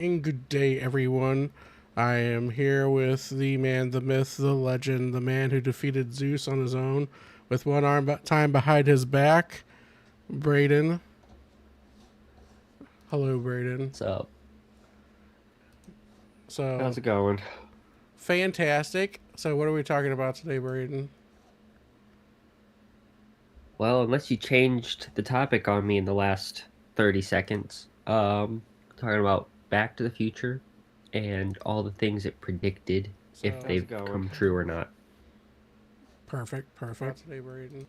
And good day, everyone. I am here with the man, the myth, the legend, the man who defeated Zeus on his own with one arm time behind his back, Braden. Hello, Braden. So, So, how's it going? fantastic. So, what are we talking about today, Braden? Well, unless you changed the topic on me in the last 30 seconds, talking about Back to the Future and all the things it predicted, if So, they've come true or not. perfect. Today, Braden.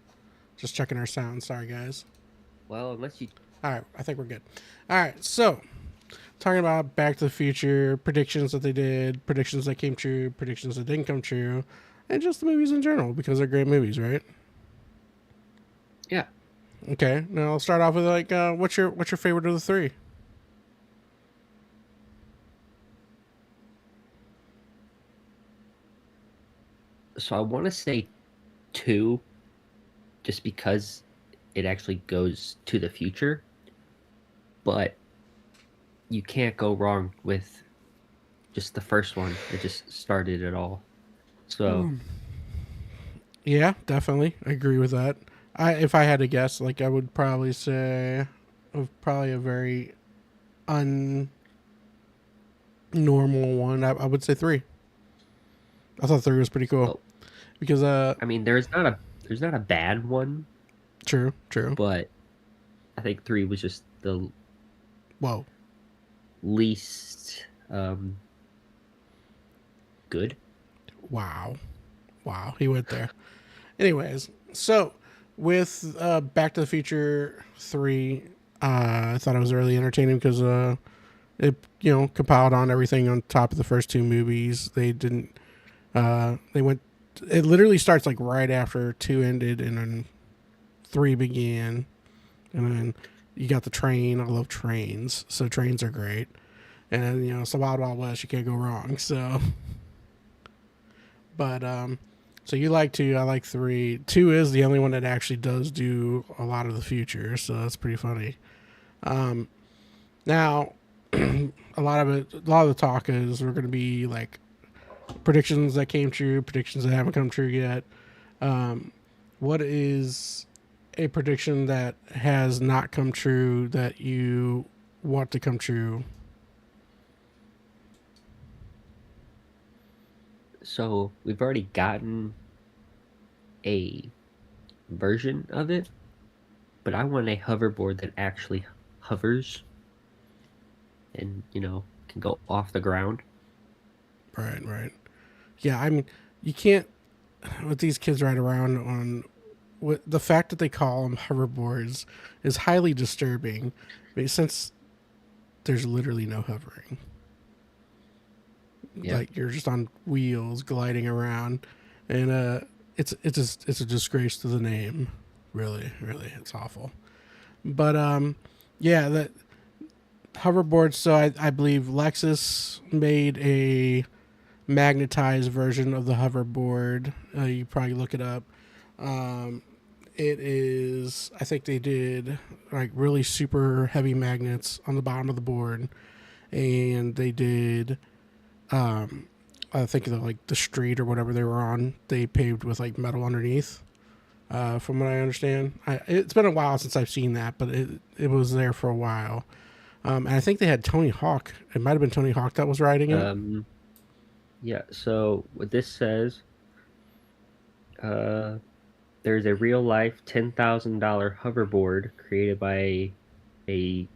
Just checking our sound. Sorry, guys. Well, unless you, All right, I think we're good. All right, so talking about Back to the Future, predictions that they did, predictions that came true, predictions that didn't come true, and just the movies in general because they're great movies, right? yeah. Okay, now I'll start off with what's your favorite of the three? So I want to say two, just because it actually goes to the future, but you can't go wrong with just the first one. It just started it all. So, Yeah, definitely, I agree with that. If I had to guess, I would probably say, of probably a very unnormal one. I would say three. I thought three was pretty cool well, because I mean, there's not a bad one, true. but I think three was just the Whoa, least good. wow, he went there. Anyways, so with Back to the Future 3, I thought it was really entertaining because it compiled on everything on top of the first two movies. They didn't they went. It literally starts like right after 2 ended and then 3 began, and then you got the train. I love trains, so trains are great. And then, it's the Wild Wild West. You can't go wrong. So, but so you like 2, I like 3. 2 is the only one that actually does do a lot of the future, so that's pretty funny. Now, a lot of the talk is we're going to be like predictions that came true, predictions that haven't come true yet. What is a prediction that has not come true that you want to come true? So we've already gotten a version of it, but I want a hoverboard that actually hovers and can go off the ground. Right. Yeah, I mean, you can't with these kids ride around on with the fact that they call them hoverboards is highly disturbing since there's literally no hovering. Yeah. Like you're just on wheels gliding around, and it's a disgrace to the name. Really, it's awful. But yeah, that hoverboards. So I believe Lexus made a magnetized version of the hoverboard. You probably look it up. It is. I think they did like really super heavy magnets on the bottom of the board, and they did. I think the street or whatever they were on, they paved with like metal underneath. From what I understand, it's been a while since I've seen that, but it was there for a while. And I think they had Tony Hawk. It might have been Tony Hawk that was riding it. Um. Yeah. So what this says, uh, there's a real life $10,000 hoverboard created by a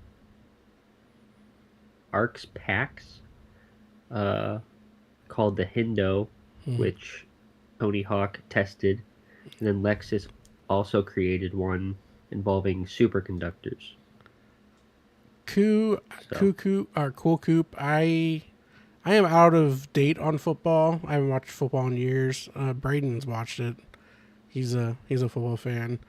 Arx Pax, uh, called the Hindo, Hmm. which Tony Hawk tested, and then Lexus also created one involving superconductors. Coo, So, or Cool Coop. I am out of date on football. I haven't watched football in years. Braden's watched it. He's a football fan.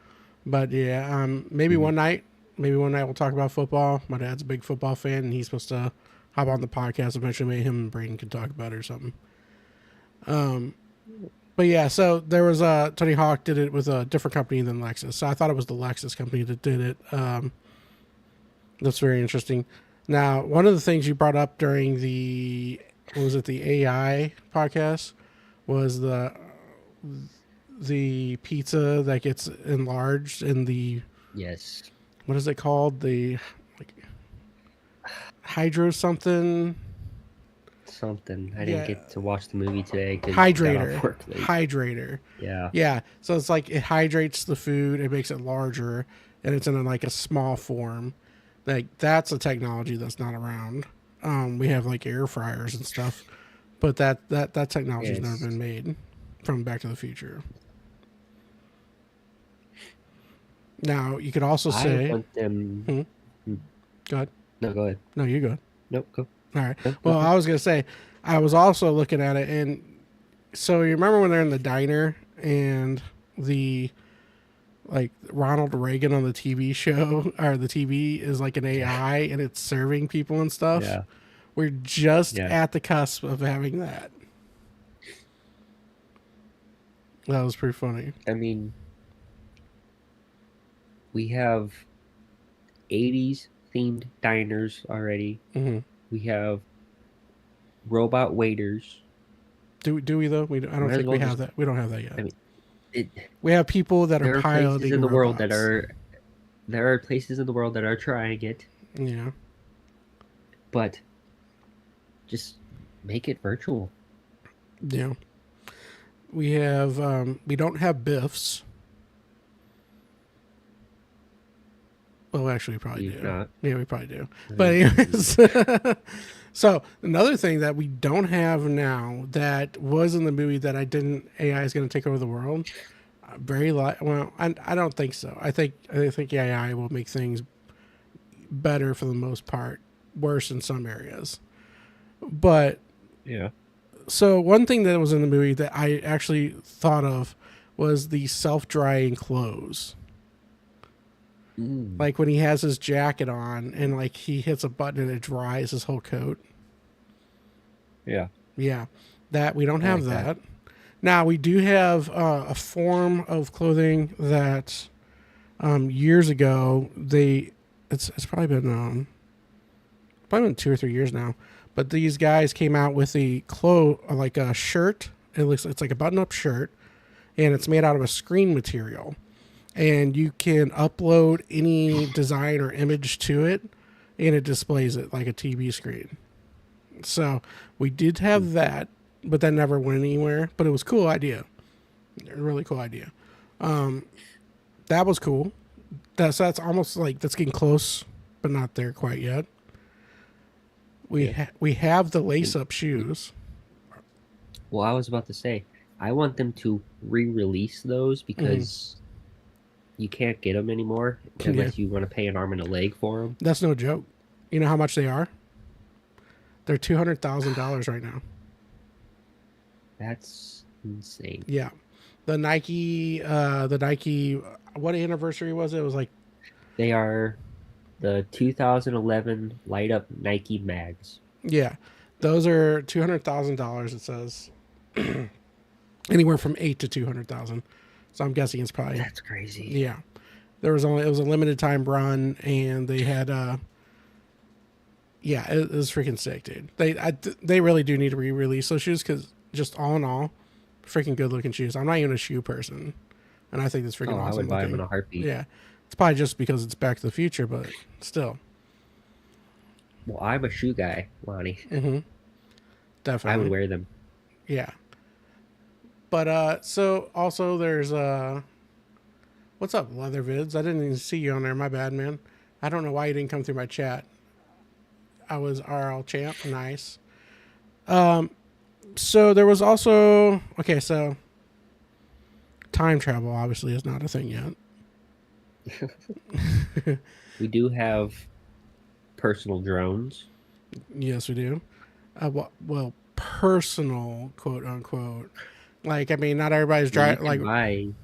But yeah, mhm. maybe one night we'll talk about football. My dad's a big football fan, and he's supposed to hop on the podcast eventually. Maybe him and Braden can talk about it or something. But yeah, so there was Tony Hawk did it with a different company than Lexus. So I thought it was the Lexus company that did it. That's very interesting. Now, one of the things you brought up during the what was it, the AI podcast, was the pizza that gets enlarged in the, Yes. what is it called, the like hydro something. Something. I didn't Yeah, get to watch the movie today because I got off hydrator, work late. hydrator. Yeah. Yeah, so it's like it hydrates the food, it makes it larger, and it's in like a small form. Like that's a technology that's not around. We have like air fryers and stuff, but that technology's never Yes. been made from Back to the Future. Now you could also I say, want them. hmm, Hmm, go ahead. No, go ahead. No, you go ahead. Nope, go. All right. No, go Well, ahead. I was gonna say, I was also looking at it, and so you remember when they're in the diner and the like Ronald Reagan on the TV show or the TV is like an Yeah. AI and it's serving people and stuff. Yeah. We're just Yeah. at the cusp of having that. That was pretty funny. I mean, we have 80s themed diners already. Hmm. We have robot waiters. Do we though? I don't Might as think well we have just. that. We don't have that yet. I mean, it. We have people that are There are places piloting in the world that robots. are. There are places in the world that are trying it, Yeah. but just make it virtual. Yeah. We have we don't have Biffs. Well, actually, we probably You've do. not. Yeah, we probably do. I But mean, anyways, so another thing that we don't have now that was in the movie that I didn't AI is going to take over the world. Well, I don't think so. I think AI will make things better for the most part, worse in some areas. But yeah. so one thing that was in the movie that I actually thought of was the self-drying clothes. Mm, Like when he has his jacket on and like he hits a button and it dries his whole coat. yeah. Yeah, that we don't I have like that. that. Now we do have a form of clothing that years ago it's probably been 2 or 3 years now, but these guys came out with like a shirt. It's like a button up shirt, and it's made out of a screen material, and you can upload any design or image to it, and it displays it like a TV screen. So we did Mm. have that, but that never went anywhere. But it was a cool idea, a really cool idea. That was cool. That's almost like that's getting close, but not there quite yet. Yeah. We have the lace And- up shoes. Well, I was about to say, I want them to re-release those because you can't get them anymore Yeah. unless you want to pay an arm and a leg for them. That's no joke. You know how much they are? They're $200,000 right now. That's insane. Yeah, the Nike, what anniversary was it? It was like, They are the 2011 light up Nike mags. yeah, those are $200,000. It says anywhere from 8 to 200,000. So I'm guessing it's probably, That's crazy. yeah. It was a limited time run, and they had yeah, it was freaking sick, dude. They really do need to re-release those shoes because just all in all, freaking good looking shoes. I'm not even a shoe person, and I think that's freaking Oh, I awesome would buy them looking. in a heartbeat. Yeah, it's probably just because it's Back to the Future, but still, Well, I'm a shoe guy, Lonnie. hmm I definitely. would wear them. Yeah, but so also there's what's up, Leather Vids? I didn't even see you on there. My bad, man. I don't know why you didn't come through my chat. I was RL champ. Nice. So there was also okay. So time travel obviously is not a thing yet. We do have personal drones. Yes, we do. Well, personal quote unquote. Like I mean, not everybody's Well, driving. Like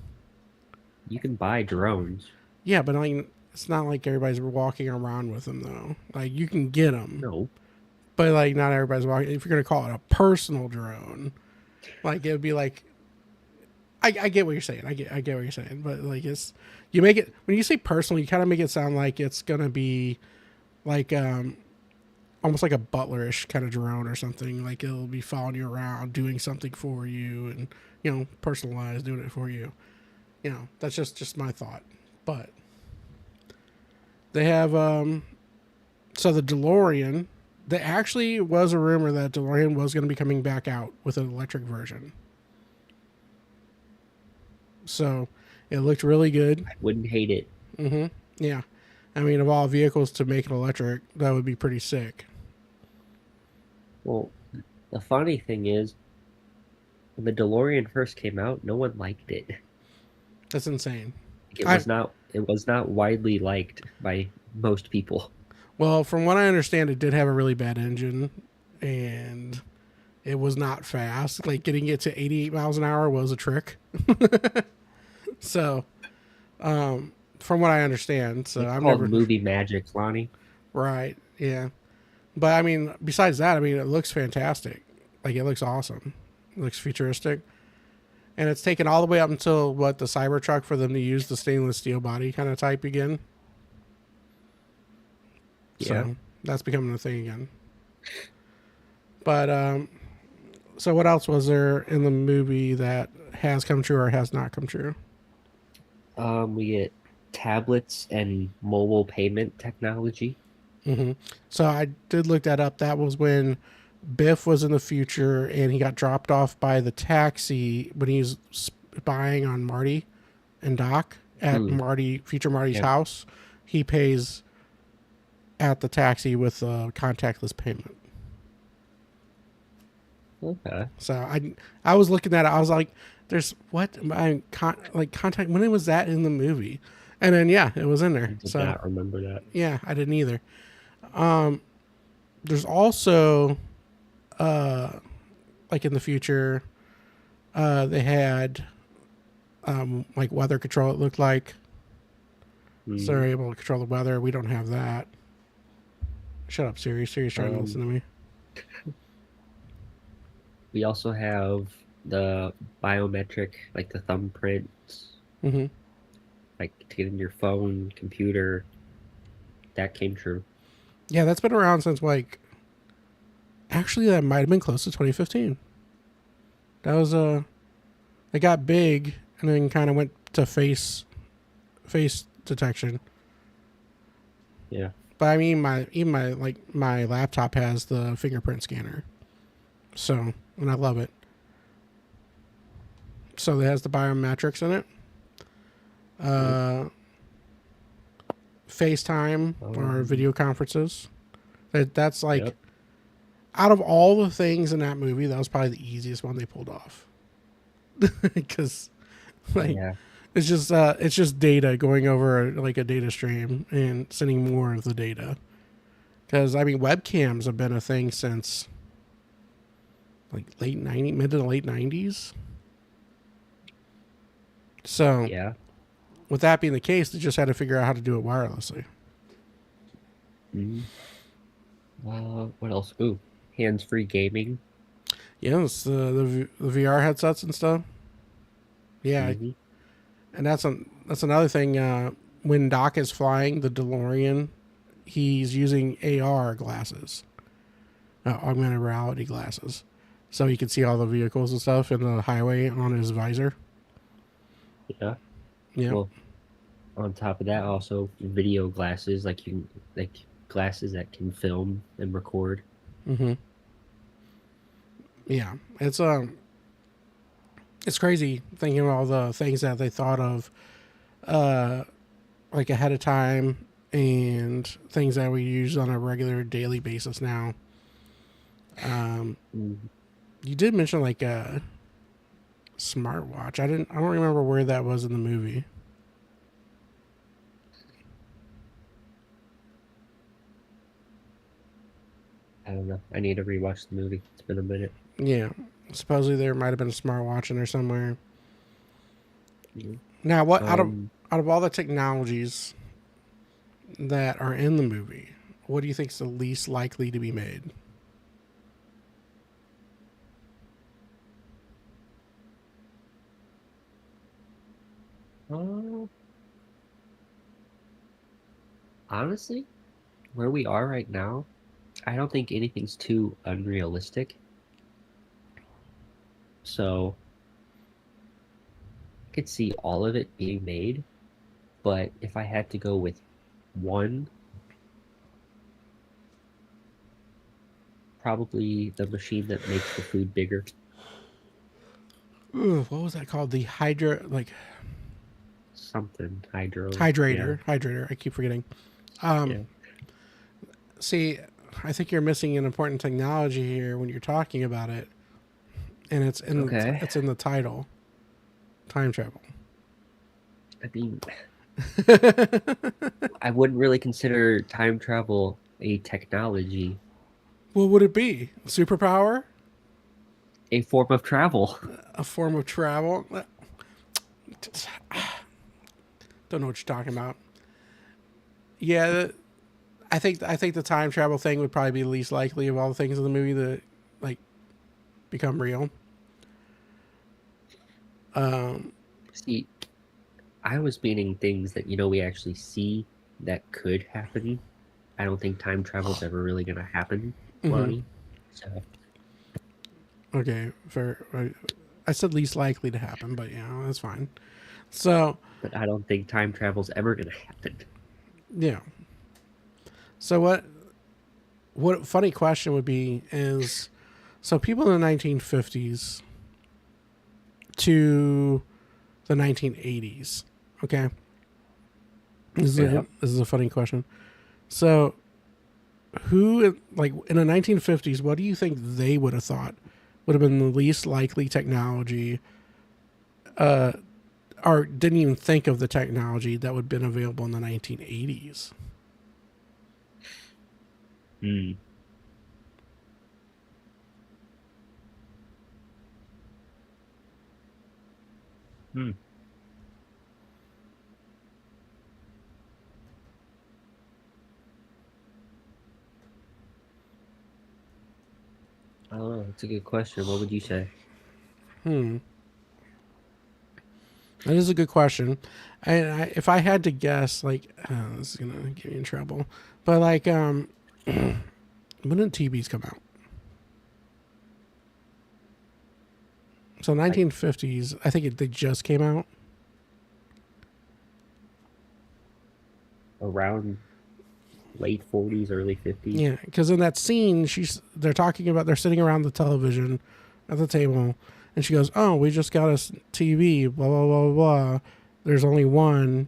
you can buy drones. yeah, but like it's not like everybody's walking around with them though. Like you can get them, No. but like not everybody's walking. If you're gonna call it a personal drone, like it would be like I get what you're saying. I get what you're saying. But like you make it when you say personal, you kind of make it sound like it's gonna be like almost like a butlerish kind of drone or something. Like it'll be following you around, doing something for you, and personalized, doing it for you. That's just my thought. But they have so the DeLorean. There actually was a rumor that DeLorean was going to be coming back out with an electric version. So it looked really good. I wouldn't hate it. Mm-hmm. Yeah. I mean, of all vehicles to make it electric, that would be pretty sick. Well, the funny thing is, when the DeLorean first came out, no one liked it. That's insane. It I was not it was not widely liked by most people. Well, from what I understand, it did have a really bad engine, and it was not fast. Like getting it to 88 miles an hour was a trick. So, from what I understand, so It's I've called never movie magic, Lonnie. right, yeah. But I mean, besides that, I mean, it looks fantastic. Like it looks awesome. It looks futuristic, and it's taken all the way up until what the Cybertruck for them to use the stainless steel body kind of type again. Yeah. So that's becoming a thing again. But so what else was there in the movie that has come true or has not come true? We get tablets and mobile payment technology. Hmm. So I did look that up. That was when Biff was in the future and he got dropped off by the taxi when he was spying on Marty and Doc at Hmm. future Marty's Yeah. house. He pays at the taxi with a contactless payment. Okay. So I was looking at it. I was like, "There's what like contact. When was that in the movie?" And then yeah, it was in I there. did So not remember that. yeah, I didn't either. There's also like in the future, they had like weather control. It looked like so Hmm. they're able to control the weather. We don't have that. Shut up, Siri. Siri's trying to listen to me. We also have the biometric, like the thumbprints, Hmm. like to get in your phone, computer. That came true. Yeah, that's been around since like actually that might have been close to 2015. That was it got big and then kind of went to face detection. Yeah. But I mean, my laptop has the fingerprint scanner, so and I love it. So it has the biometrics in it. Yep. Uh, FaceTime or video conferences. That's like Yep. out of all the things in that movie, that was probably the easiest one they pulled off. Because like Yeah. it's just data going over like a data stream and sending more of the data. Because I mean, webcams have been a thing since like mid to late 90s. So Yeah. with that being the case, they just had to figure out how to do it wirelessly. Mhm. What else? Ooh, hands-free gaming. Yes, the VR headsets and stuff. Yeah, Hmm. and that's another thing. When Doc is flying the DeLorean, he's using AR glasses, augmented reality glasses, so he can see all the vehicles and stuff in the highway on his visor. Yeah. Yeah. Well, on top of that, also video glasses, like glasses that can film and record. Mm-hmm. Yeah. It's crazy thinking of all the things that they thought of, uh, like ahead of time and things that we use on a regular daily basis now. Um, Mhm. you did mention like a smartwatch. I don't remember where that was in the movie. I don't know. I need to rewatch the movie. It's been a minute. Yeah. Supposedly there might have been a smartwatch in there somewhere. Mhm. Now, what Um, out of all the technologies that are in the movie, what do you think is the least likely to be made? uh, honestly, where we are right now, I don't think anything's too unrealistic. So I could see all of it being made, but if I had to go with one, probably the machine that makes the food bigger. Ooh, what was that called? The Hydra, like Something hydro. Yeah. hydrator. I keep forgetting. Um, Yeah. See, I think you're missing an important technology here when you're talking about it, and Okay. it's in the title, time travel. I mean, I wouldn't really consider time travel a technology, What would it be? Superpower? a form of travel. A form of travel? Don't know what you're talking about. Yeah, I think the time travel thing would probably be the least likely of all the things in the movie that like become real. Um, See, I was meaning things that, we actually see that could happen. I don't think time travel's ever really going to happen, mhm. Lonnie. So, Okay, I said least likely to happen, but yeah, that's fine. So but I don't think time travel's ever going to happen. yeah. So what funny question would be is so people in the 1950s to the 1980s. Okay, Yeah. this is a funny question. So who like in the 1950s? What do you think they would have thought would have been the least likely technology? Or didn't even think of the technology that would have been available in the 1980s. Hmm. Hmm. Oh, that's a good question. What would you say? Hmm, that is a good question. And if I had to guess, like, this is gonna get me in trouble, but like, when did TVs come out? So Like 1950s. I think they just came out. around late 40s, early 50s? Yeah, because in that scene, they're sitting around the television at the table, and she goes, "Oh, we just got a TV. Blah blah blah blah. Blah. There's only one."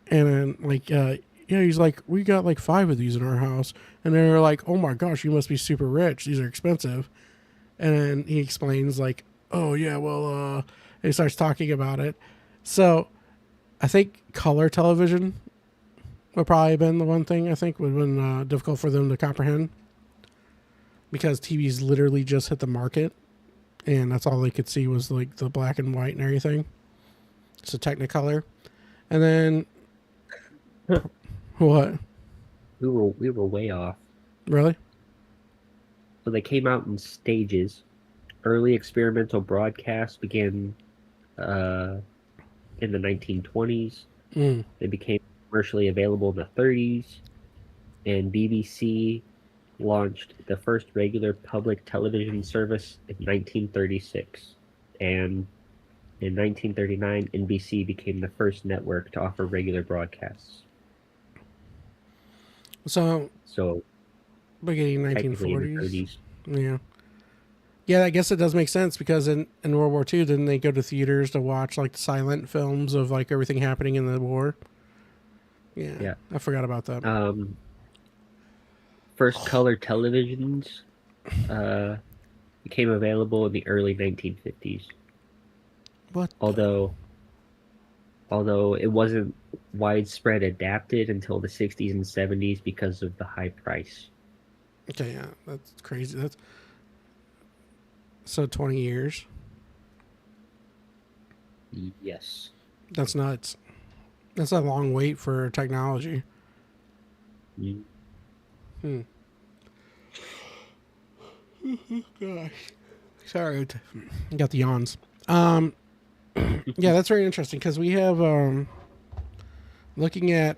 And then like, yeah, he's like, "We got like 5 of these in our house," and they're like, "Oh my gosh, you must be super rich. These are expensive." And then he explains like, "Oh yeah, well," and he starts talking about it. So I think color television would probably have been the one thing I think would have been difficult for them to comprehend because TVs literally just hit the market and that's all they could see was like the black and white and everything. So Technicolor, and then what? We were way off. Really? So they came out in stages. Early experimental broadcasts began uh, in the 1920s. Mm. They became commercially available in the 30s, and BBC launched the first regular public television service in 1936. And in 1939, NBC became the first network to offer regular broadcasts. So So beginning technically in the 1940s. 30s. Yeah. Yeah, I guess it does make sense because in World War II, didn't they go to theaters to watch like silent films of like everything happening in the war? Yeah, Yeah. I forgot about that. Um, First color televisions uh, became available in the early 1950s. What? Although it wasn't widespread adapted until the 60s and 70s because of the high price. Okay, yeah, that's crazy. That's so 20 years. Yes. That's nuts. That's a long wait for technology. Mm. Hmm. Gosh. Sorry, I got the yawns. Um, yeah, that's very interesting because we have looking at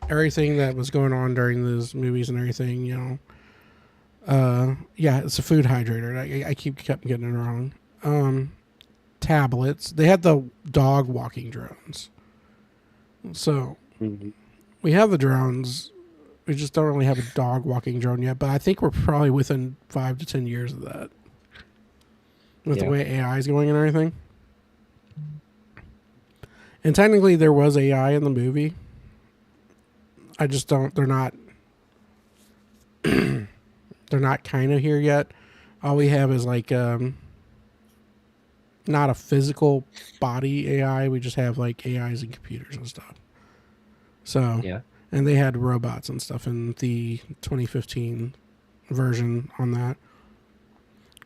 everything that was going on during those movies and everything. You know, Yeah, it's a food hydrator. I kept getting it wrong. Tablets. They had the dog walking drones. So Hmm. we have the drones. We just don't really have a dog walking drone yet. But I think we're probably within 5 to 10 years of that, with the Yeah. way AI is going and everything. And technically, there was AI in the movie. I just don't. They're not. They're not kind of here yet. All we have is like not a physical body AI. We just have like AIs and computers and stuff. So, Yeah. and they had robots and stuff in the 2015 version on that.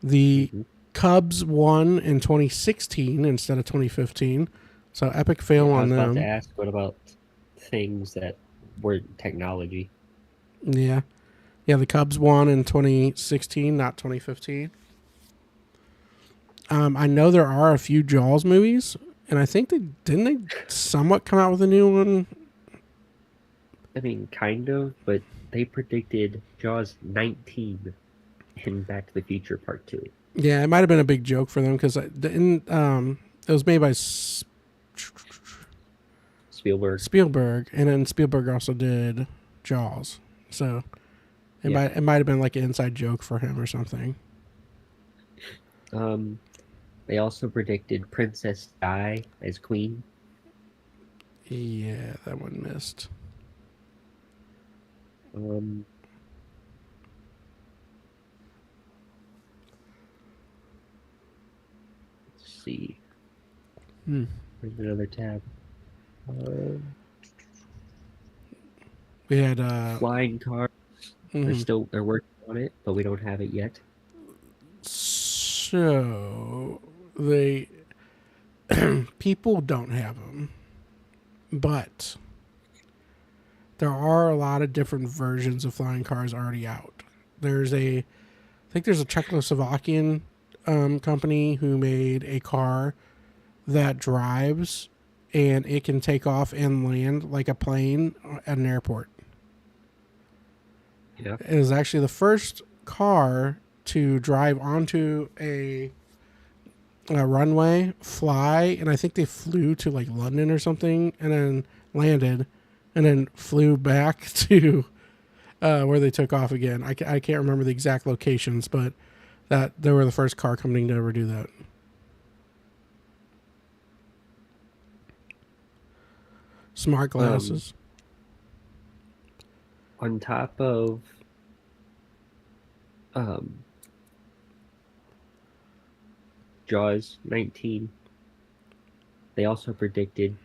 The Hmm. Cubs won in 2016 instead of 2015. So epic fail Yeah. I on was about to them. ask, what about things that were technology? Yeah. Yeah, the Cubs won in 2016, not 2015. I know there are a few Jaws movies, and I think they somewhat come out with a new one. I mean, kind of, but they predicted Jaws 19 in Back to the Future Part 2. Yeah, it might have been a big joke for them because it was made by Spielberg. Spielberg, and then Spielberg also did Jaws, so Yeah. it might have been like an inside joke for him or something. Um, they also predicted Princess Di as queen. Yeah, that one missed. Um, let's see. Hmm. Where's another tab? We had Flying cars. mhm. They're working on it, but we don't have it yet. So they people don't have them, but there are a lot of different versions of flying cars already out. I think there's a Czechoslovakian company who made a car that drives and it can take off and land like a plane at an airport. Yeah. It is actually the first car to drive onto a runway, fly, and I think they flew to like London or something, and then landed, and then flew back to where they took off again. I can't remember the exact locations, but that they were the first car company to ever do that. Smart Um, glasses. on top of um, Jaws 19, they also predicted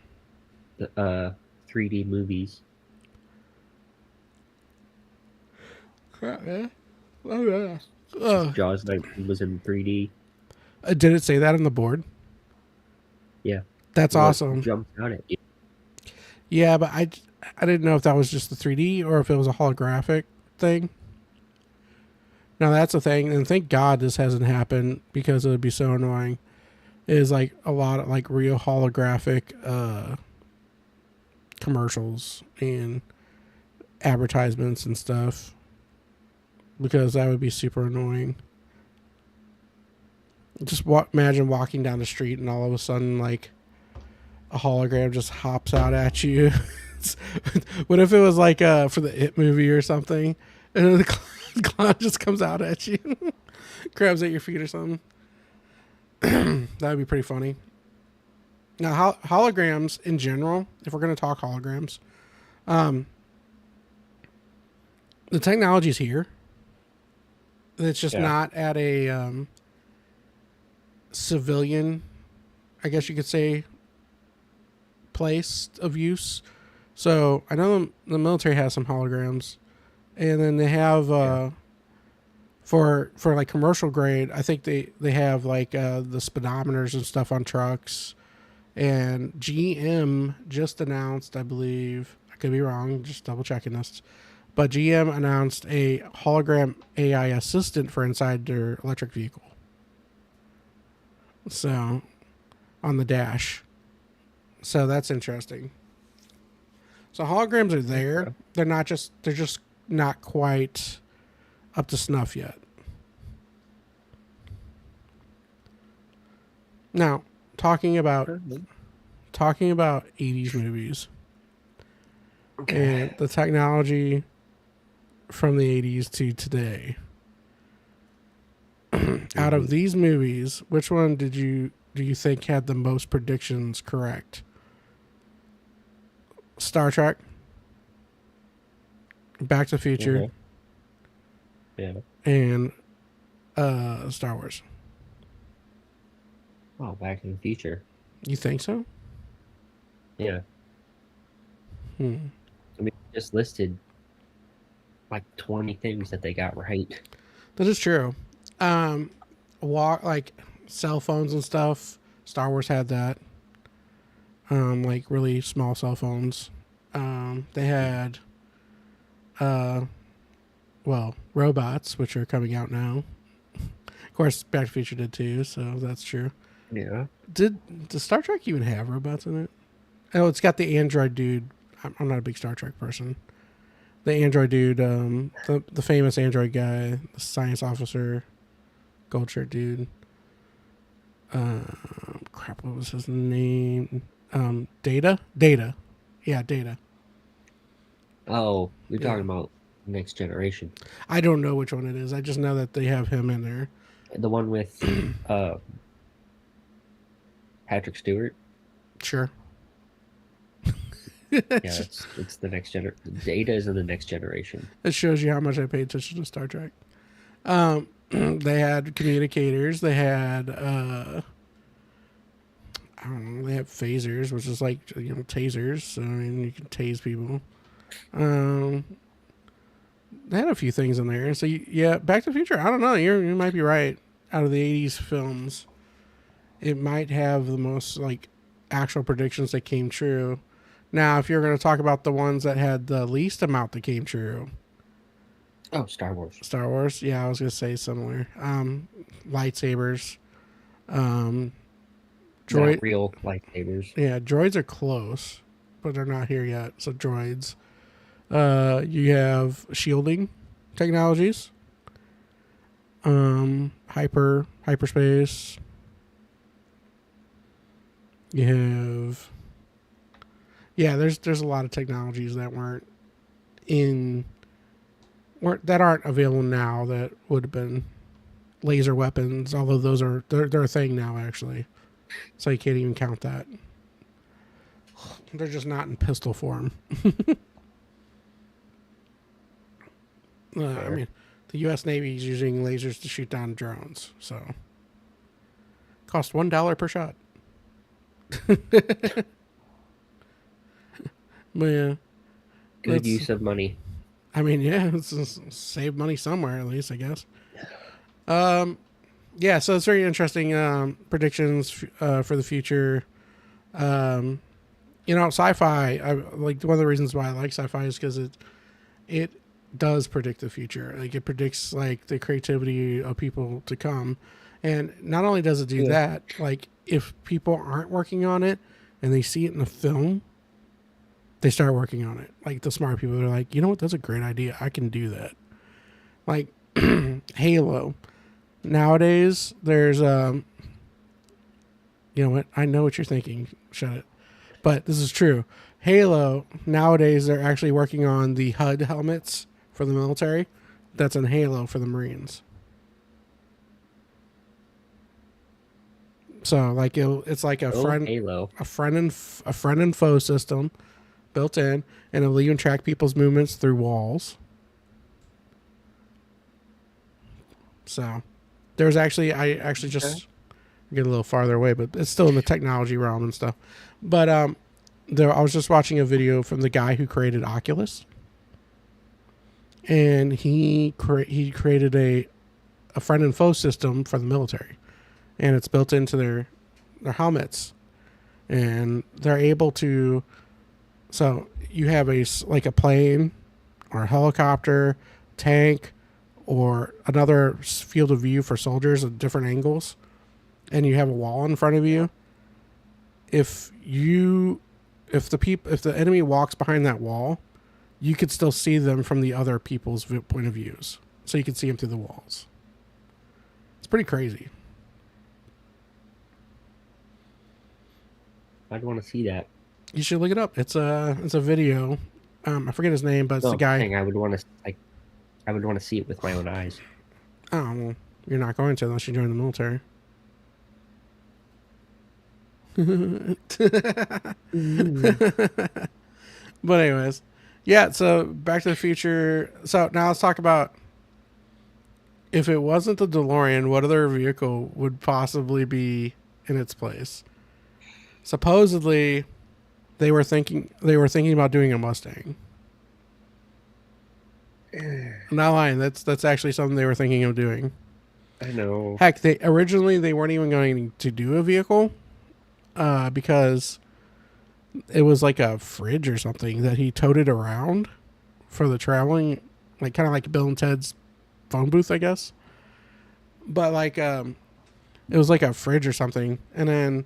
the 3D movies. Oh, yeah. 'Cause Jaws 19 was in 3D. Did it say that on the board? Yeah. That's What awesome. jumped out at you? Yeah, but I didn't know if that was just the 3D or if it was a holographic thing. Now that's the thing, and thank God this hasn't happened because it would be so annoying. Is like a lot of like real holographic commercials and advertisements and stuff because that would be super annoying. Just imagine walking down the street and all of a sudden like a hologram just hops out at you. What if it was like for the It movie or something, and then the clown just comes out at you, grabs at your feet or something? That would be pretty funny. Now, holograms in general, if we're going to talk holograms, um, the technology's here. It's just Yeah. not at a civilian, I guess you could say, place of use. So I know the military has some holograms, and then they have Yeah. for like commercial grade. I think they have like the speedometers and stuff on trucks. And GM just announced, I believe, I could be wrong, just double checking this, but GM announced a hologram AI assistant for inside their electric vehicle. So on the dash. So that's interesting. So holograms are there. Okay. They're just not quite up to snuff yet. Now, talking about 80s movies and the technology from the 80s to today. Out of these movies, which one do you think had the most predictions correct? Star Trek, Back to the Future, Yeah. and Star Wars. Oh, Back to the Future. You think so? Yeah. Hmm. I mean, just listed like 20 things that they got right. That is true. Like cell phones and stuff. Star Wars had that. Like really small cell phones. They had, robots, which are coming out now. Of course, Back to the Future did too, so that's true. Yeah. Does Star Trek even have robots in it? Oh, it's got the android dude. I'm not a big Star Trek person. The android dude, the famous android guy, the science officer, gold shirt dude. Crap, what was his name? Data? Data. Yeah, Data. Oh, we're talking about Next Generation. I don't know which one it is. I just know that they have him in there. The one with Patrick Stewart. Sure. Yeah, it's the next generation. Data is in the Next Generation. It shows you how much I pay attention to Star Trek. They had communicators. They had I don't know. They have phasers, which is like tasers. So I mean, you can tase people. They had a few things in there. So yeah, Back to the Future. I don't know. You might be right. Out of the '80s films, it might have the most like actual predictions that came true. Now, if you're going to talk about the ones that had the least amount that came true. Oh, Star Wars. Star Wars. Yeah, I was going to say similar. Lightsabers. Droid. Not real lightsabers. Yeah, droids are close, but they're not here yet. So droids. You have shielding technologies. Hyperspace. You have... Yeah, there's a lot of technologies that that aren't available now that would have been laser weapons, although they're a thing now actually. So you can't even count that. They're just not in pistol form. I mean, the U.S. Navy is using lasers to shoot down drones, so cost $1 per shot. But yeah, good use of money. I mean, yeah, it's save money somewhere at least, I guess. Yeah, so it's very interesting predictions for the future. Sci-fi. I like one of the reasons why I like sci-fi is because it does predict the future. Like it predicts like the creativity of people to come, and not only does it do that, like if people aren't working on it and they see it in a film, they start working on it. Like the smart people are like, you know what? That's a great idea. I can do that. Like Halo. Nowadays, there's you know what? I know what you're thinking. Shut it. But this is true. Halo, nowadays, they're actually working on the HUD helmets for the military. That's in Halo for the Marines. So, like, it's like a friend and foe system built in, and it'll even track people's movements through walls. So, there's actually, I actually just get a little farther away, but it's still in the technology realm and stuff. But I was just watching a video from the guy who created Oculus, and he created a friend and foe system for the military, and it's built into their helmets, and they're able to. So you have a plane, or a helicopter, tank, or another field of view for soldiers at different angles, and you have a wall in front of you. If the enemy walks behind that wall, you could still see them from the other people's point of views. so you can see him through the walls. It's pretty crazy. I'd want to see that. You should look it up. It's a video. I forget his name, but it's No, the guy. thing I would want to I would want to see it with my own eyes. Oh, well, you're not going to unless you join the military. But anyways, yeah. So Back to the Future. So now let's talk about if it wasn't the DeLorean, what other vehicle would possibly be in its place? Supposedly, they were thinking about doing a Mustang. I'm not lying. That's actually something they were thinking of doing. I know. Heck, they weren't even going to do a vehicle, because it was like a fridge or something that he toted around for the traveling, like kind of like Bill and Ted's phone booth, I guess. But like, it was like a fridge or something, and then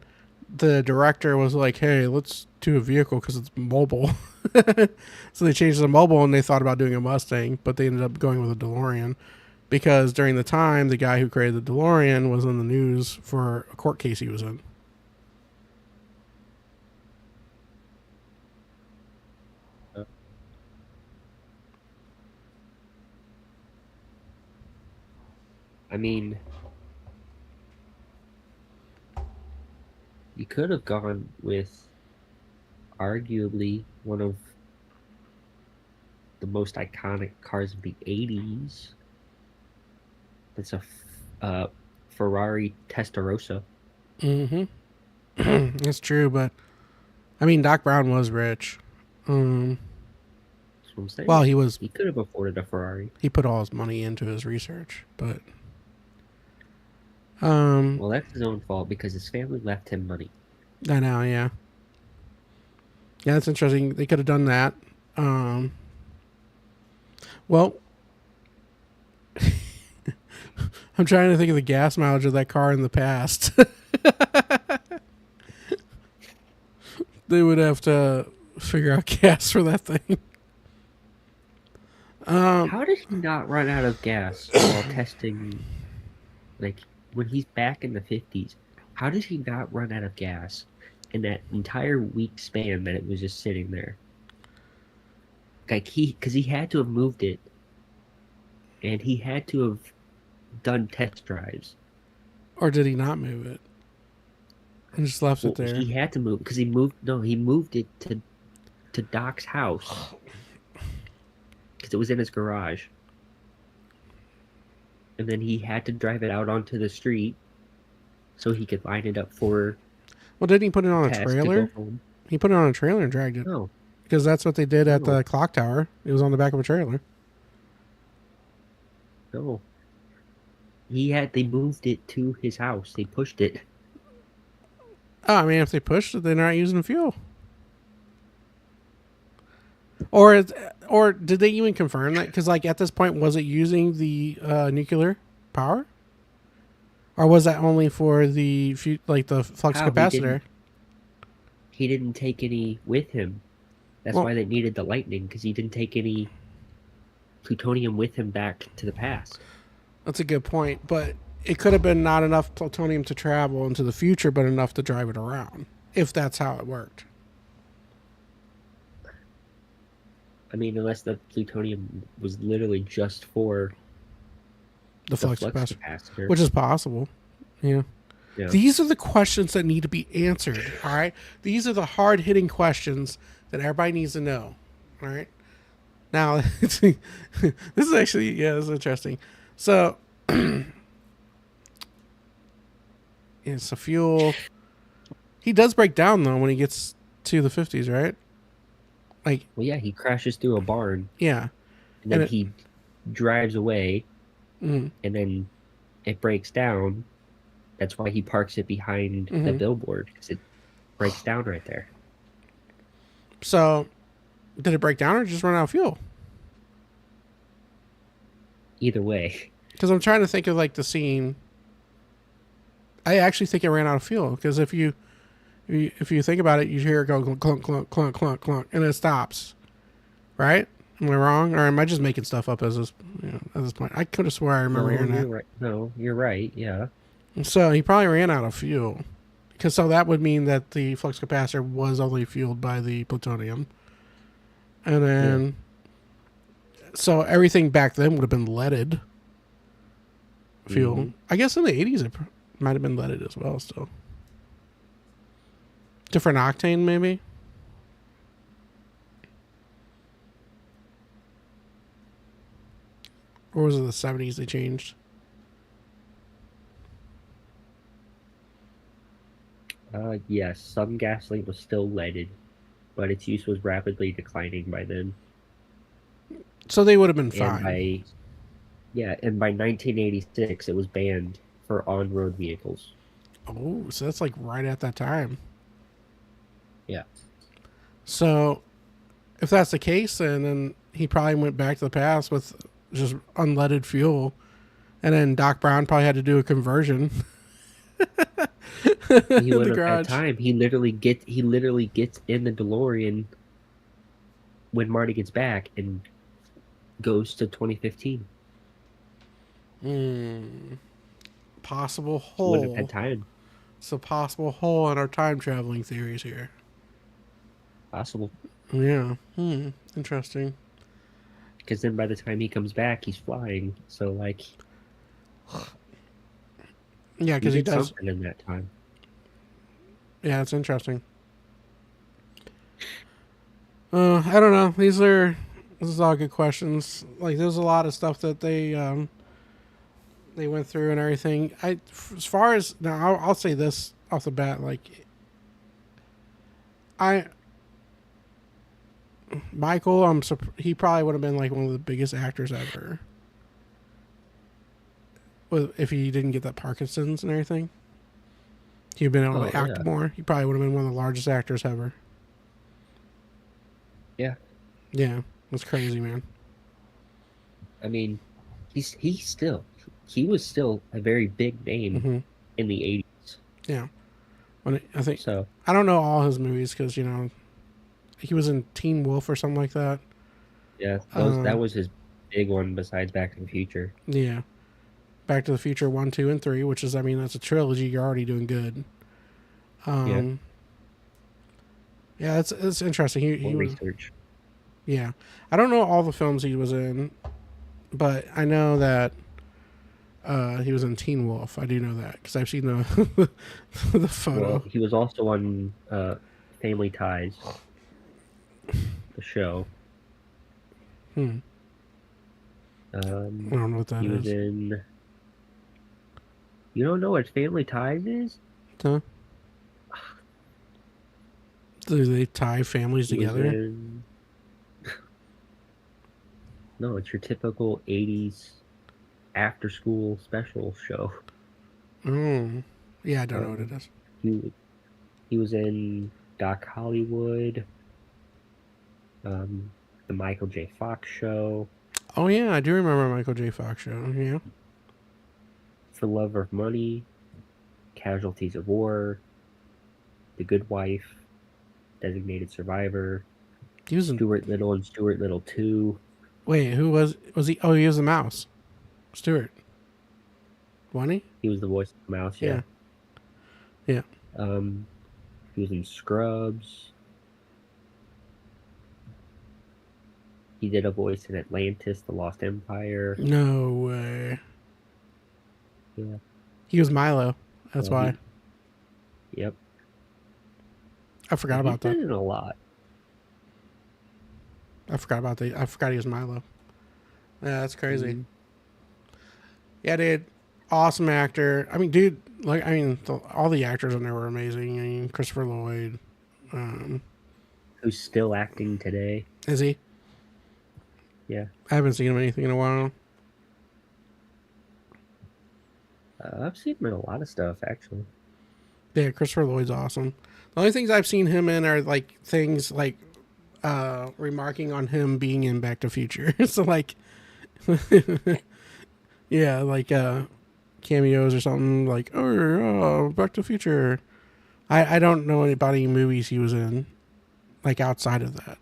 the director was like, "Hey, let's do a vehicle because it's mobile." So they changed the mobile, and they thought about doing a Mustang, but they ended up going with a DeLorean because during the time, the guy who created the DeLorean was in the news for a court case he was in. I mean, you could have gone with arguably one of the most iconic cars of the 80s. It's a Ferrari Testarossa. Mm-hmm. That's true, but I mean, Doc Brown was rich. That's what I'm saying. Well, he could have afforded a Ferrari. He put all his money into his research, but Well, that's his own fault because his family left him money. I know, yeah. Yeah, that's interesting. They could have done that. Well, I'm trying to think of the gas mileage of that car in the past. They would have to figure out gas for that thing. How did he not run out of gas while testing? Like, when he's back in the 50s, how did he not run out of gas in that entire week span that it was just sitting there? Like, because he had to have moved it, and he had to have done test drives. Or did he not move it? And just left it there? He had to move, because he moved it to Doc's house. Because it was in his garage. And then he had to drive it out onto the street so he could line it up for. Well, didn't he put it on a trailer? He put it on a trailer and dragged it. No. Because that's what they did at the clock tower. It was on the back of a trailer. No. They moved it to his house. They pushed it. Oh, I mean, if they pushed it, they're not using fuel. Or did they even confirm that? Because like at this point, was it using the nuclear power, or was that only for the the flux capacitor? He didn't take any with him. That's why they needed the lightning, because he didn't take any plutonium with him back to the past. That's a good point, but it could have been not enough plutonium to travel into the future, but enough to drive it around, if that's how it worked. I mean, unless the plutonium was literally just for the flux capacitor, which is possible. Yeah. These are the questions that need to be answered. All right. These are the hard hitting questions that everybody needs to know. All right. Now, this is actually, this is interesting. So, it's a fuel. He does break down though when he gets to the 50s, right? Like, well, yeah, he crashes through a barn. Yeah. And then he drives away. And then it breaks down. That's why he parks it behind the billboard, because it breaks down right there. So, did it break down or just run out of fuel? Either way. Because I'm trying to think of like the scene. I actually think it ran out of fuel, because if you think about it, you hear it go clunk, clunk, clunk, clunk, clunk, and it stops, right? Am I wrong, or am I just making stuff up as this, at this point? I could have swore I remember No, hearing that. you're right. No, you're right. Yeah. So he probably ran out of fuel, because so that would mean that the flux capacitor was only fueled by the plutonium, and Yeah. then so everything back then would have been leaded fuel. Hmm. I guess in the 80s it might have been leaded as well. Still different octane maybe. Or was it the 70s they changed? Yes, some gasoline was still leaded, but its use was rapidly declining by then. So they would have been And fine. by and by 1986, it was banned for on-road vehicles. Oh, so that's like right at that time. Yeah. So if that's the case, then he probably went back to the past with just unleaded fuel, and then Doc Brown probably had to do a conversion He in would the have had garage. time. He literally gets in the DeLorean when Marty gets back and goes to 2015. Possible He wouldn't have had hole. time. It's a possible hole in our time traveling theories here. Possible. Yeah. Interesting. Because then by the time he comes back, he's flying. So like Yeah, he because he did does. something in that time. Yeah, it's interesting. I don't know. This is all good questions. Like, there's a lot of stuff that they went through and everything. As far as now, I'll say this off the bat. Like, I Michael, he probably would have been like one of the biggest actors ever. If he didn't get that Parkinson's and everything, he'd been able Oh to act yeah. more. He probably would have been one of the largest actors ever. Yeah. Yeah, that's crazy, man. I mean, he was still a very big name Hmm. in the 80s. Yeah, I think So I don't know all his movies because he was in Teen Wolf or something like that. yeah, that Um, was his big one besides Back to the Future. yeah, Back to the Future 1, 2, and 3, which is, I mean, that's a trilogy. You're already doing good. Yeah. Um, yeah, it's interesting. He More was, research. yeah. I don't know all the films he was in, but I know that he was in Teen Wolf. I do know that because I've seen the the Well, photo. he was also on Family Ties, the show. Hmm. I don't know what that He was is. in. You don't know what Family Ties is? Huh? Do they tie families He was together? in. No, it's your typical 80s after school special show. Oh, yeah. I don't know what it Um, is. he he was in Doc Hollywood, um, the Michael J. Fox show, Oh yeah, I do remember Michael J. Fox show. Yeah. For Love or Money, Casualties of War, The Good Wife, Designated Survivor, He was in. Stuart Little and Stuart Little 2. Wait, who was he? Oh, he was the mouse. Stewart. Wasn't he? He was the voice of the mouse, yeah. Yeah. Yeah. Um, he was in Scrubs. He did a voice in Atlantis, The Lost Empire. No way. Yeah. He was Milo. That's So why. Yep. I forgot He's about that. been in a lot. I forgot he was Milo. Yeah, that's crazy. Mhm. Yeah, dude. Awesome actor. I mean, dude. All the actors on there were amazing. I mean, Christopher Lloyd. Um, Who's still acting today. is he? Yeah. I haven't seen him in anything in a while. I've seen him in a lot of stuff, actually. Yeah, Christopher Lloyd's awesome. The only things I've seen him in are like things like remarking on him being in Back to Future. So like yeah, like cameos or something like Back to Future. I don't know about any movies he was in like outside of that.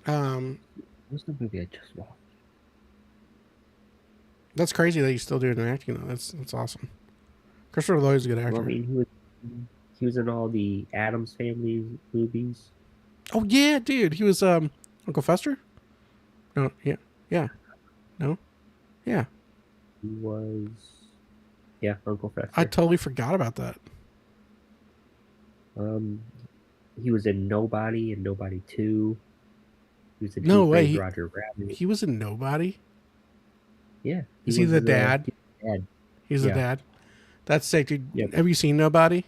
What's the movie I just watched? That's crazy that he's still doing acting though. That's awesome. Christopher Lloyd's a good Well, I actor. mean, he was in all the Adams Family movies. Oh yeah, dude. He was Uncle Fester. No, yeah, yeah, no, yeah. He was, yeah, Uncle I Fester. totally forgot about that. Um, he was in Nobody and Nobody Two. He was in Who No way. Framed Roger Rabbit. He was in Nobody. Yeah, he Is he was the dad? he was dad. He's the Yeah. dad. That's sick, dude. Yep. Have you seen Nobody?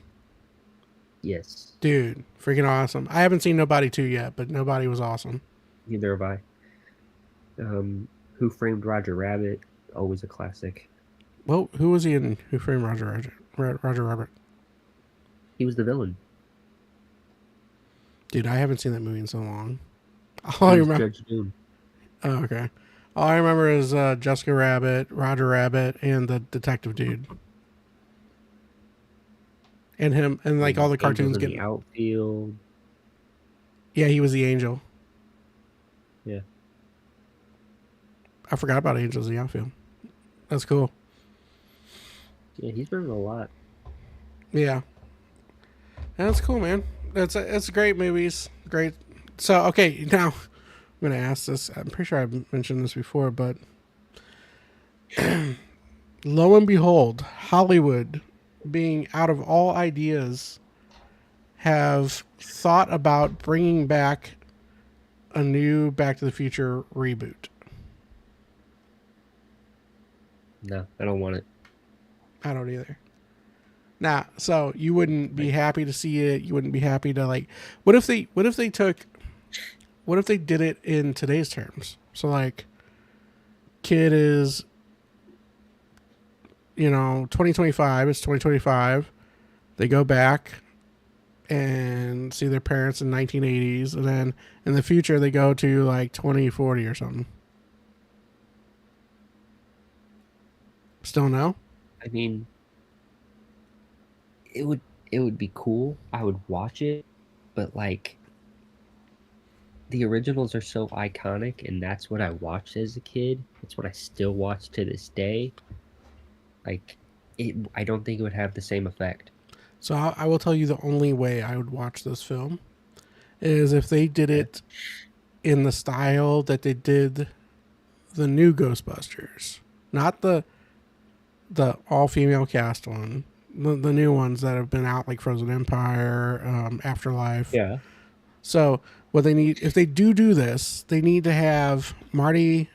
Yes. Dude, freaking awesome. I haven't seen Nobody 2 yet, but Nobody was awesome. Neither have I. Who Framed Roger Rabbit? Always a classic. Well, who was he in Who Framed Roger Rabbit? He was the villain. Dude, I haven't seen that movie in so long. He All I was remember. Judge Doom. Oh, okay. All I remember is Jessica Rabbit, Roger Rabbit, and the detective dude. And him, and like all the cartoons Angels in get. the Outfield. Yeah, he was the angel. Yeah. I forgot about Angels in the Outfield. That's cool. Yeah, he's been in a lot. Yeah, that's cool, man. It's great movies. Great. So okay, now I'm gonna ask this. I'm pretty sure I've mentioned this before, but lo and behold, Hollywood, being out of all ideas, have thought about bringing back a new Back to the Future reboot. No, I don't want it. I don't either. Nah, so you wouldn't be happy to see it. You wouldn't be happy to like. What if they took? What if they did it in today's terms? So like, kid is, 2025. It's 2025. They go back and see their parents in 1980s, and then in the future they go to like 2040 or something. Still no? I mean, it would be cool. I would watch it, but like the originals are so iconic, and that's what I watched as a kid. It's what I still watch to this day. Like I don't think it would have the same effect. So I will tell you the only way I would watch this film is if they did it in the style that they did the new Ghostbusters, not the all female cast one, the new ones that have been out like Frozen Empire, Afterlife. Yeah. So what they need, if they do this, they need to have Marty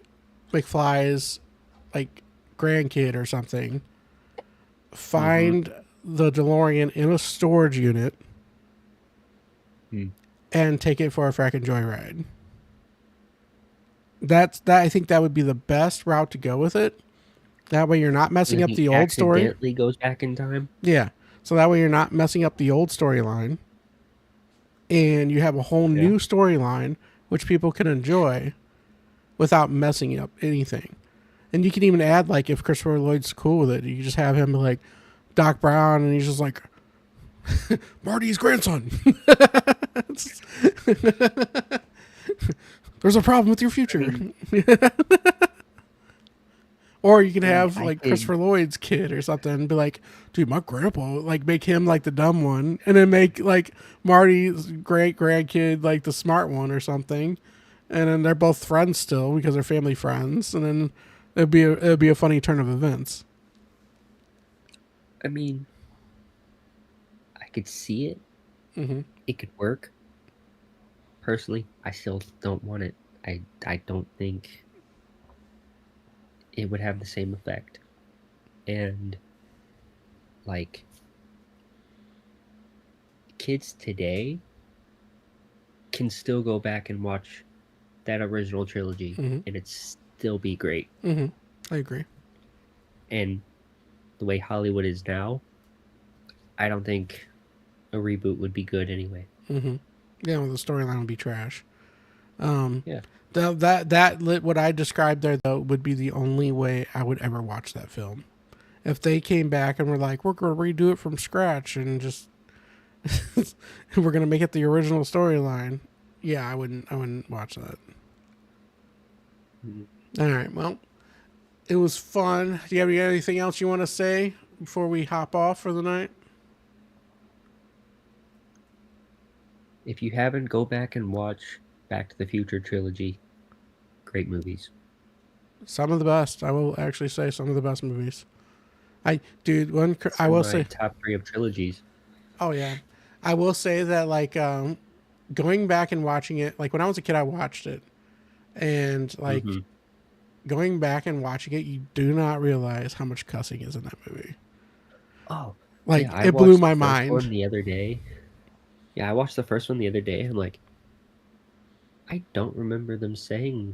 McFly's like grandkid or something find the DeLorean in a storage unit and take it for a fracking joyride. I think that would be the best route to go with it. That way you're not messing up the old story. Accidentally goes back in time. Yeah. So that way you're not messing up the old storyline. And you have a whole new storyline which people can enjoy without messing up anything. And you can even add, like, if Christopher Lloyd's cool with it, you can just have him like Doc Brown, and he's just like Marty's grandson. There's a problem with your future. Or you can have like Christopher Lloyd's kid or something and be like, dude, my grandpa, like make him like the dumb one, and then make like Marty's great grandkid like the smart one or something. And then they're both friends still because they're family friends, and then it'd be a funny turn of events. I mean, I could see it. Mm-hmm. It could work. Personally, I still don't want it. I don't think it would have the same effect. And like kids today can still go back and watch that original trilogy and it still be great. Mm-hmm. I agree. And the way Hollywood is now, I don't think a reboot would be good anyway. Mm-hmm. Yeah, well, the storyline would be trash. Yeah. What I described there though would be the only way I would ever watch that film. If they came back and were like, we're going to redo it from scratch and just we're going to make it the original storyline, yeah, I wouldn't watch that. Mhm. All right, well, it was fun. Do you have anything else you want to say before we hop off for the night? If you haven't, go back and watch Back to the Future trilogy. Great movies. Some of the best. I will actually say some of the best movies. Dude, It's I in will my say, top 3 of trilogies. oh yeah, I will say that like going back and watching it, like when I was a kid, I watched it, and like Hmm. going back and watching it, you do not realize how much cussing is in that movie. Oh, Like yeah, I it blew watched the my first mind. one the other day. Yeah, I watched the first one the other day. I'm like, I don't remember them saying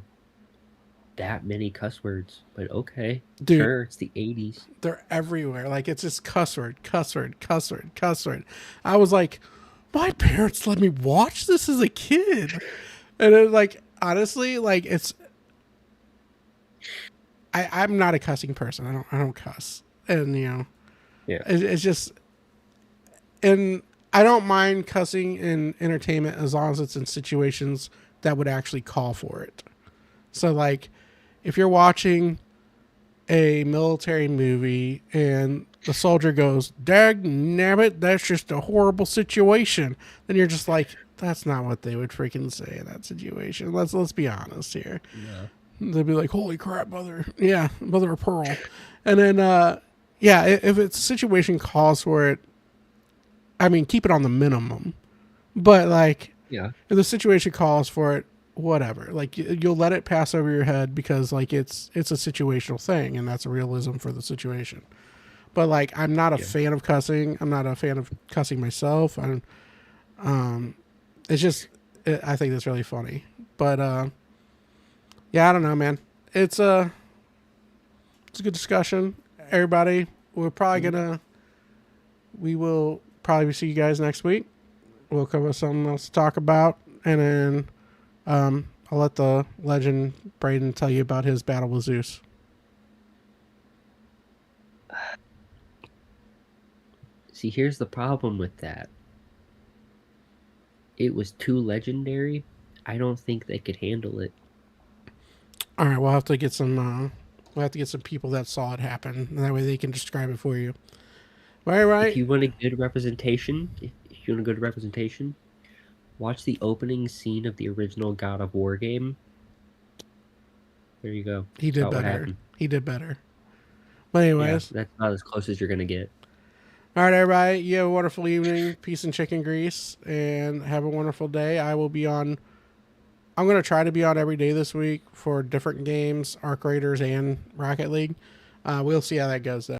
that many cuss words, but okay, Dude, sure, it's the 80s. they're everywhere. Like it's just cuss word, cuss word, cuss word, cuss word. I was like, my parents let me watch this as a kid, and it like honestly, like I'm not a cussing person. I don't cuss, and Yeah, it's just, and I don't mind cussing in entertainment as long as it's in situations that would actually call for it. So like, if you're watching a military movie and the soldier goes, "Dag nabbit, that's just a horrible situation," then you're just like, that's not what they would freaking say in that situation. Let's be honest here. no, They'd be like, "Holy crap, mother!" Yeah, mother of pearl. And then, yeah, if it's a situation calls for it, I mean, keep it on the minimum. But like, yeah, if the situation calls for it, whatever. Like you'll let it pass over your head because like it's a situational thing, and that's a realism for the situation. But like, I'm not a yeah. fan of cussing. I'm not a fan of cussing myself. It's just, I think that's really funny. But yeah, I don't know, man. It's a good discussion. Everybody, we're probably Mhm. gonna we will probably see you guys next week. We'll cover something else to talk about, and then I'll let the legend Braden tell you about his battle with Zeus. See, here's the problem with that. It was too legendary. I don't think they could handle it. All right, we'll have to get some. We'll have to get some people that saw it happen, and that way they can describe it for you. Right, If right. you want a good representation, if you want a good representation, watch the opening scene of the original God of War game. There you go. He That's did about what better. happened. He did better. But Yeah, anyways, that's about as close as you're gonna get. all right, everybody. You have a wonderful evening. Peace and chicken grease, and have a wonderful day. I will be on. I'm gonna try to be on every day this week for different games, Arc Raiders and Rocket League. We'll see how that goes though.